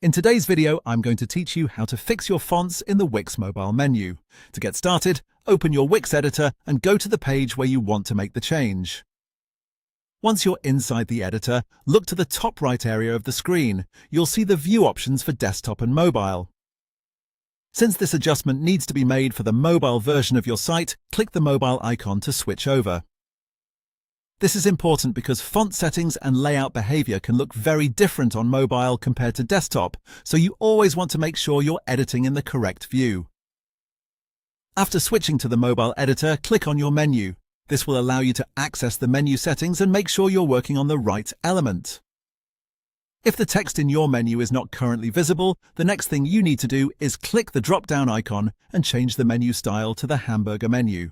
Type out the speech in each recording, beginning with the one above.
In today's video, I'm going to teach you how to fix your fonts in the Wix mobile menu. To get started, open your Wix editor and go to the page where you want to make the change. Once you're inside the editor, look to the top right area of the screen. You'll see the view options for desktop and mobile. Since this adjustment needs to be made for the mobile version of your site, click the mobile icon to switch over. This is important because font settings and layout behavior can look very different on mobile compared to desktop, so you always want to make sure you're editing in the correct view. After switching to the mobile editor, click on your menu. This will allow you to access the menu settings and make sure you're working on the right element. If the text in your menu is not currently visible, the next thing you need to do is click the drop-down icon and change the menu style to the hamburger menu.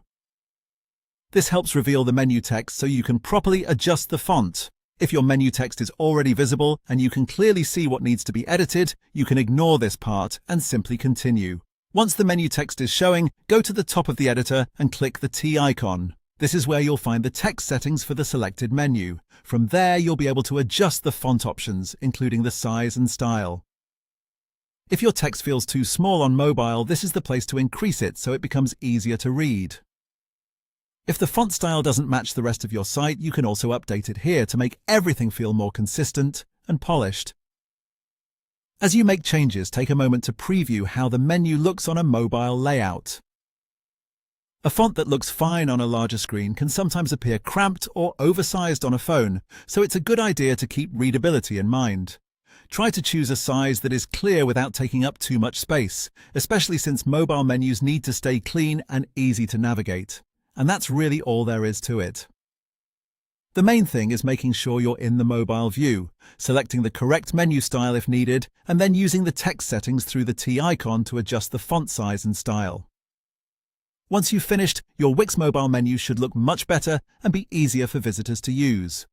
This helps reveal the menu text so you can properly adjust the font. If your menu text is already visible and you can clearly see what needs to be edited, you can ignore this part and simply continue. Once the menu text is showing, go to the top of the editor and click the T icon. This is where you'll find the text settings for the selected menu. From there, you'll be able to adjust the font options, including the size and style. If your text feels too small on mobile, this is the place to increase it so it becomes easier to read. If the font style doesn't match the rest of your site, you can also update it here to make everything feel more consistent and polished. As you make changes, take a moment to preview how the menu looks on a mobile layout. A font that looks fine on a larger screen can sometimes appear cramped or oversized on a phone, so it's a good idea to keep readability in mind. Try to choose a size that is clear without taking up too much space, especially since mobile menus need to stay clean and easy to navigate. And that's really all there is to it. The main thing is making sure you're in the mobile view, selecting the correct menu style if needed, and then using the text settings through the T icon to adjust the font size and style. Once you've finished, your Wix mobile menu should look much better and be easier for visitors to use.